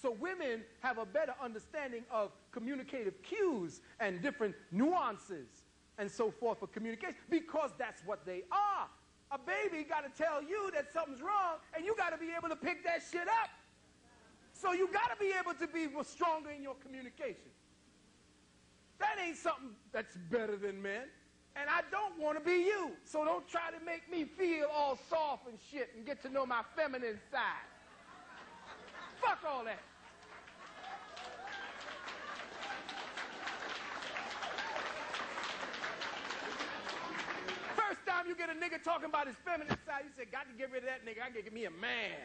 So women have a better understanding of communicative cues and different nuances and so forth for communication because that's what they are. A baby got to tell you that something's wrong, and you got to be able to pick that shit up. So you got to be able to be stronger in your communication. That ain't something that's better than men. And I don't want to be you. So don't try to make me feel all soft and shit and get to know my feminine side. Fuck all that. First time you get a nigga talking about his feminine side, you say, got to get rid of that nigga. I can get me a man.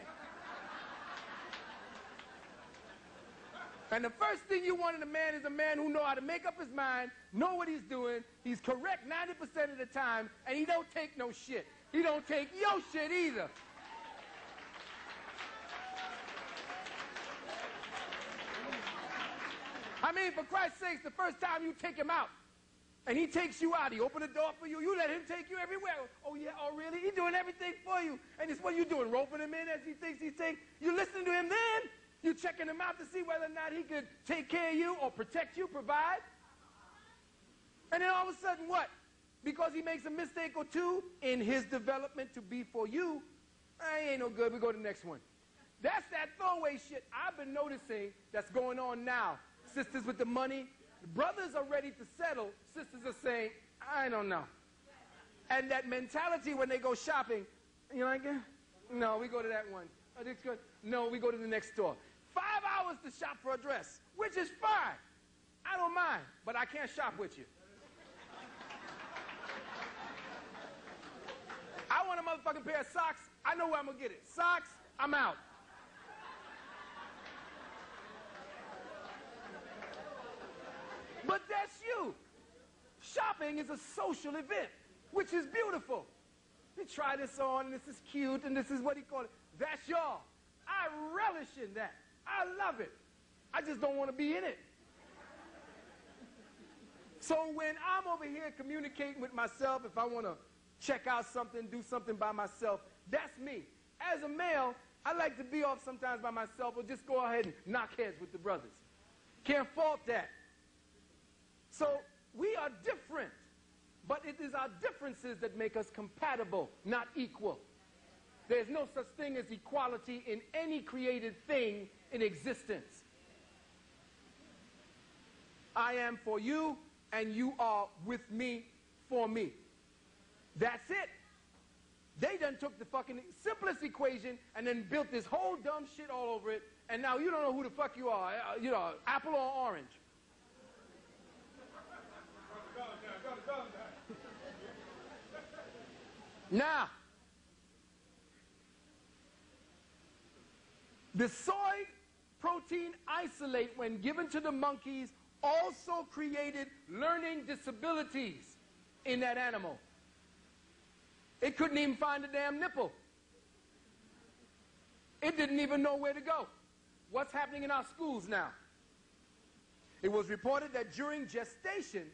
And the first thing you want in a man is a man who know how to make up his mind, know what he's doing, he's correct 90% of the time, and he don't take no shit. He don't take your shit either. I mean, for Christ's sakes, the first time you take him out, and he takes you out, he open the door for you, you let him take you everywhere. Oh yeah, oh really? He's doing everything for you. And it's what you doing, roping him in as he thinks he's taking. You listen to him then. You checking him out to see whether or not he could take care of you or protect you, provide. And then all of a sudden what? Because he makes a mistake or two in his development to be for you, I ain't no good, we go to the next one. That's that throwaway shit I've been noticing that's going on now. Sisters with the money, brothers are ready to settle, sisters are saying, I don't know. And that mentality when they go shopping, you like it? No, we go to that one. Oh, this good? No, we go to the next store. 5 hours to shop for a dress, which is fine. I don't mind, but I can't shop with you. I want a motherfucking pair of socks. I know where I'm gonna get it. Socks, I'm out. But that's you. Shopping is a social event, which is beautiful. You try this on, and this is cute, and this is what he called it. That's y'all. I relish in that. I love it. I just don't want to be in it. So when I'm over here communicating with myself, if I want to check out something, do something by myself, that's me. As a male, I like to be off sometimes by myself or just go ahead and knock heads with the brothers. Can't fault that. So we are different, but it is our differences that make us compatible, not equal. There's no such thing as equality in any created thing in existence. I am for you, and you are with me for me. That's it. They done took the fucking simplest equation and then built this whole dumb shit all over it, and now you don't know who the fuck you are. You know, apple or orange. Now, the soy protein isolate, when given to the monkeys, also created learning disabilities in that animal. It couldn't even find a damn nipple. It didn't even know where to go. What's happening in our schools now? It was reported that during gestation,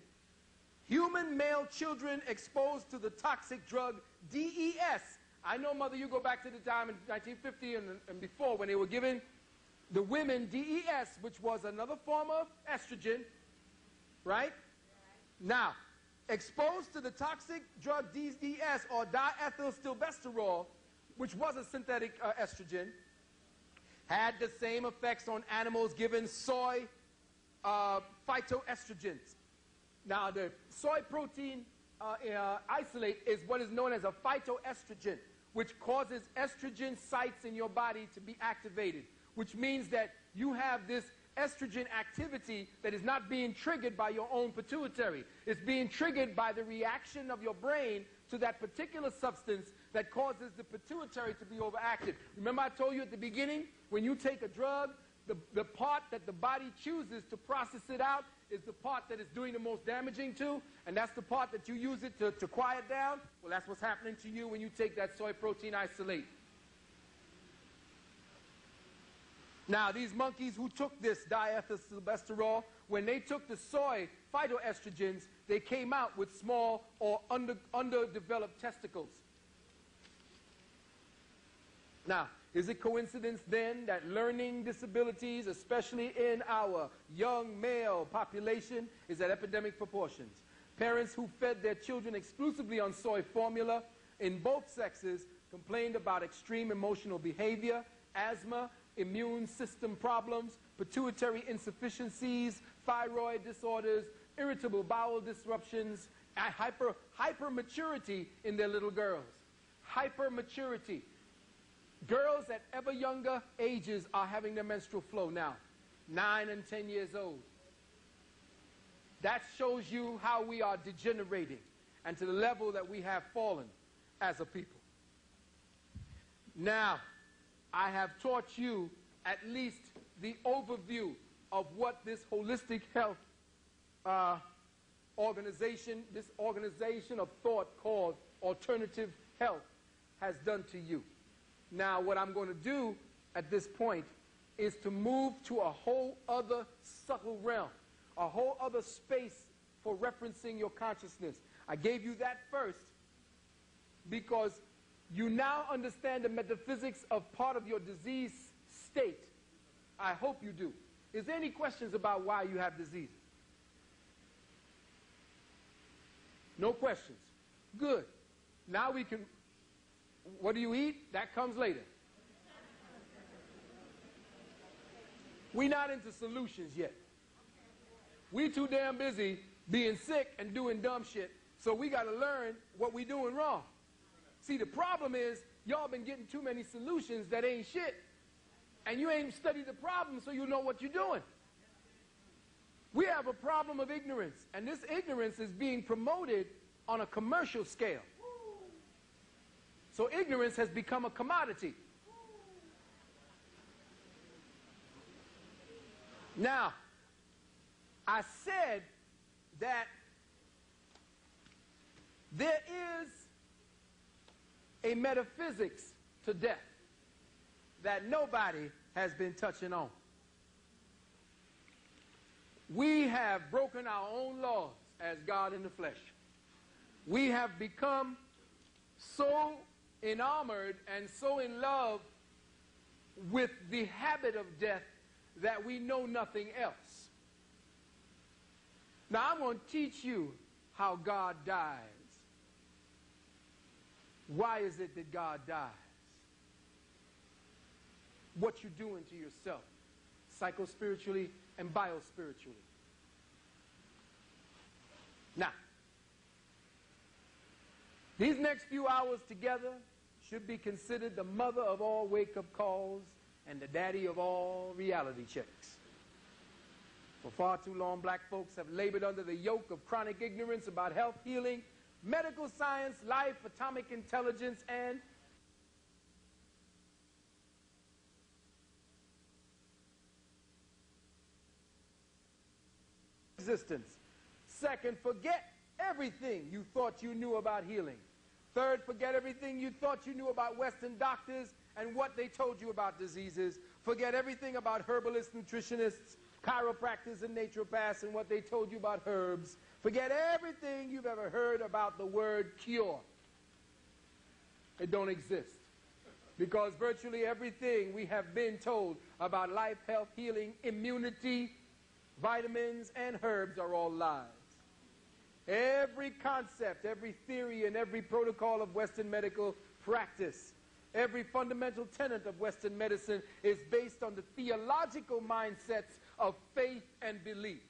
human male children exposed to the toxic drug DES. I know, Mother, you go back to the time in 1950 and before when they were giving the women DES, which was another form of estrogen, right? Now, exposed to the toxic drug DES or diethylstilbestrol, which was a synthetic estrogen, had the same effects on animals given soy phytoestrogens. Now, the soy protein isolate is what is known as a phytoestrogen, which causes estrogen sites in your body to be activated, which means that you have this estrogen activity that is not being triggered by your own pituitary. It's being triggered by the reaction of your brain to that particular substance that causes the pituitary to be overactive. Remember I told you at the beginning, when you take a drug, the part that the body chooses to process it out is the part that is doing the most damaging to, and that's the part that you use it to quiet down. Well, that's what's happening to you when you take that soy protein isolate. Now, these monkeys who took this diethylstilbestrol, when they took the soy phytoestrogens, they came out with small or underdeveloped testicles. Now, is it coincidence then that learning disabilities, especially in our young male population, is at epidemic proportions? Parents who fed their children exclusively on soy formula in both sexes complained about extreme emotional behavior, asthma, immune system problems, pituitary insufficiencies, thyroid disorders, irritable bowel disruptions, and hypermaturity in their little girls. Hypermaturity. Girls at ever younger ages are having their menstrual flow now, 9 and 10 years old. That shows you how we are degenerating and to the level that we have fallen as a people. Now, I have taught you at least the overview of what this holistic health organization, this organization of thought called alternative health, has done to you. Now, what I'm going to do at this point is to move to a whole other subtle realm, a whole other space for referencing your consciousness. I gave you that first because you now understand the metaphysics of part of your disease state. I hope you do. Is there any questions about why you have diseases? No questions. Good. Now we can... What do you eat? That comes later. We're not into solutions yet. We're too damn busy being sick and doing dumb shit, so we got to learn what we're doing wrong. See, the problem is y'all been getting too many solutions that ain't shit, and you ain't studied the problem so you know what you're doing. We have a problem of ignorance, and this ignorance is being promoted on a commercial scale. So ignorance has become a commodity. Now, I said that there is a metaphysics to death that nobody has been touching on. We have broken our own laws as God in the flesh. We have become so enamored and so in love with the habit of death that we know nothing else. Now, I'm going to teach you how God dies. Why is it that God dies? What you're doing to yourself, psychospiritually and biospiritually. Now, these next few hours together should be considered the mother of all wake-up calls and the daddy of all reality checks. For far too long, black folks have labored under the yoke of chronic ignorance about health, healing, medical science, life, atomic intelligence, and existence. Second, forget everything you thought you knew about healing. Third, forget everything you thought you knew about Western doctors and what they told you about diseases. Forget everything about herbalists, nutritionists, chiropractors, and naturopaths and what they told you about herbs. Forget everything you've ever heard about the word cure. It don't exist. Because virtually everything we have been told about life, health, healing, immunity, vitamins, and herbs are all lies. Every concept, every theory, and every protocol of Western medical practice, every fundamental tenet of Western medicine is based on the theological mindsets of faith and belief.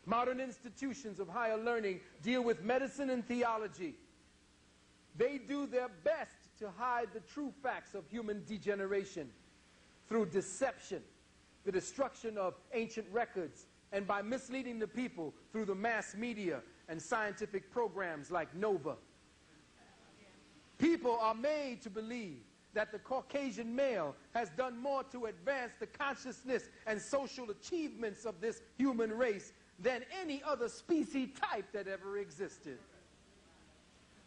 Modern institutions of higher learning deal with medicine and theology. They do their best to hide the true facts of human degeneration through deception, the destruction of ancient records, and by misleading the people through the mass media and scientific programs like Nova. People are made to believe that the Caucasian male has done more to advance the consciousness and social achievements of this human race than any other species type that ever existed.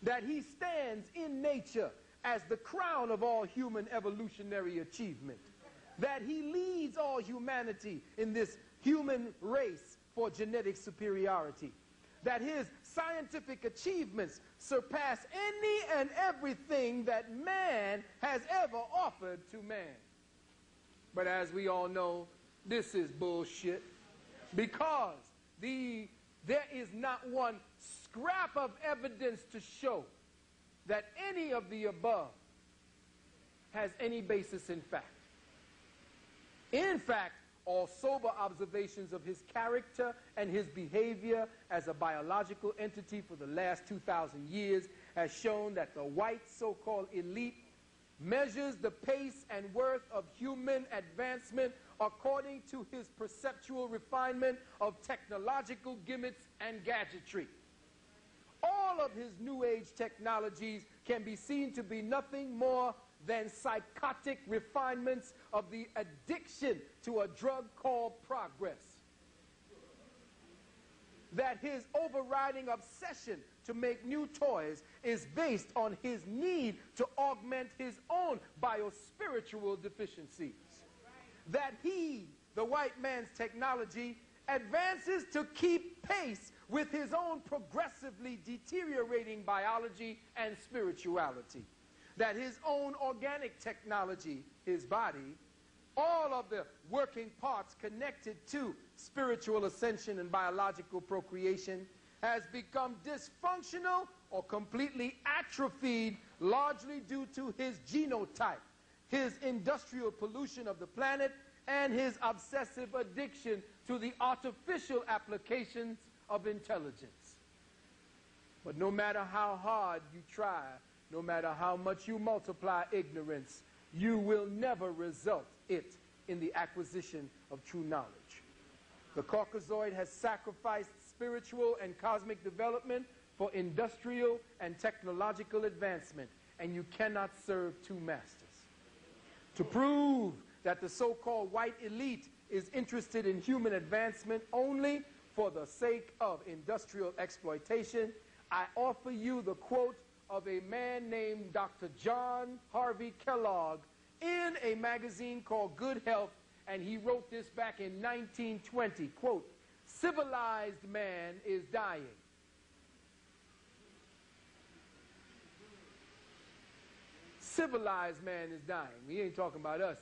That he stands in nature as the crown of all human evolutionary achievement. That he leads all humanity in this human race for genetic superiority. that his scientific achievements surpass any and everything that man has ever offered to man. But as we all know, this is bullshit, because there is not one scrap of evidence to show that any of the above has any basis in fact. In fact, all sober observations of his character and his behavior as a biological entity for the last 2,000 years has shown that the white so-called elite measures the pace and worth of human advancement according to his perceptual refinement of technological gimmicks and gadgetry. All of his New Age technologies can be seen to be nothing more than psychotic refinements of the addiction to a drug called progress. That his overriding obsession to make new toys is based on his need to augment his own biospiritual deficiencies. That he, the white man's technology, advances to keep pace with his own progressively deteriorating biology and spirituality. That his own organic technology, his body, all of the working parts connected to spiritual ascension and biological procreation, has become dysfunctional or completely atrophied, largely due to his genotype, his industrial pollution of the planet, and his obsessive addiction to the artificial applications of intelligence. But no matter how hard you try, no matter how much you multiply ignorance, you will never result it in the acquisition of true knowledge. The Caucasoid has sacrificed spiritual and cosmic development for industrial and technological advancement, and you cannot serve two masters. To prove that the so-called white elite is interested in human advancement only for the sake of industrial exploitation, I offer you the quote of a man named Dr. John Harvey Kellogg in a magazine called Good Health, and he wrote this back in 1920, quote, "Civilized man is dying." Civilized man is dying. We ain't talking about us.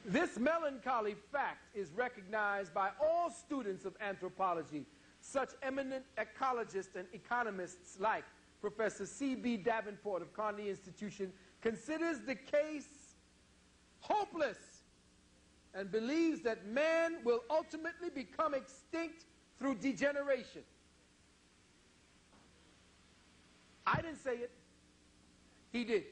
This melancholy fact is recognized by all students of anthropology. Such eminent ecologists and economists like Professor C.B. Davenport of Carnegie Institution considers the case hopeless and believes that man will ultimately become extinct through degeneration. I didn't say it. He did.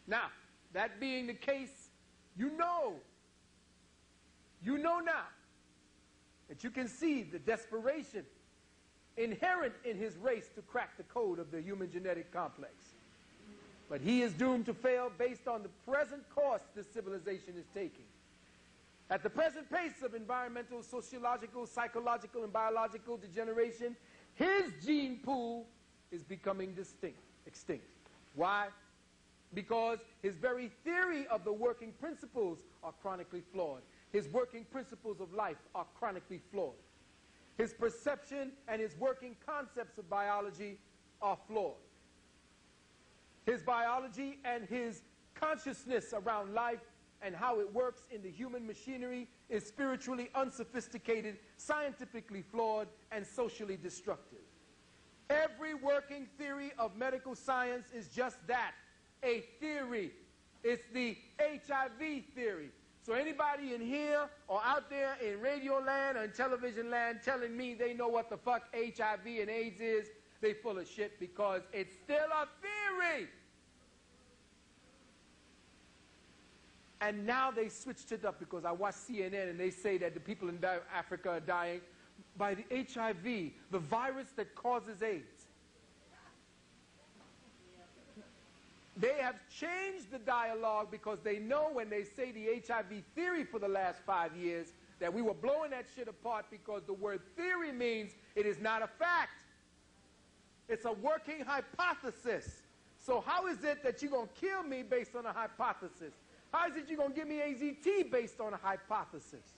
Now, that being the case, you know now that you can see the desperation inherent in his race to crack the code of the human genetic complex. But he is doomed to fail based on the present course this civilization is taking. At the present pace of environmental, sociological, psychological, and biological degeneration, his gene pool is becoming extinct. Why? Because his very theory of the working principles are chronically flawed. His working principles of life are chronically flawed. His perception and his working concepts of biology are flawed. His biology and his consciousness around life and how it works in the human machinery is spiritually unsophisticated, scientifically flawed, and socially destructive. Every working theory of medical science is just that, a theory. It's the HIV theory. So anybody in here or out there in radio land or in television land telling me they know what the fuck HIV and AIDS is, they full of shit, because it's still a theory. And now they switched it up, because I watch CNN and they say that the people in Africa are dying by the HIV, the virus that causes AIDS. They have changed the dialogue because they know when they say the HIV theory for the last 5 years that we were blowing that shit apart, because the word theory means it is not a fact. It's a working hypothesis. So how is it that you're going to kill me based on a hypothesis? How is it you're going to give me AZT based on a hypothesis?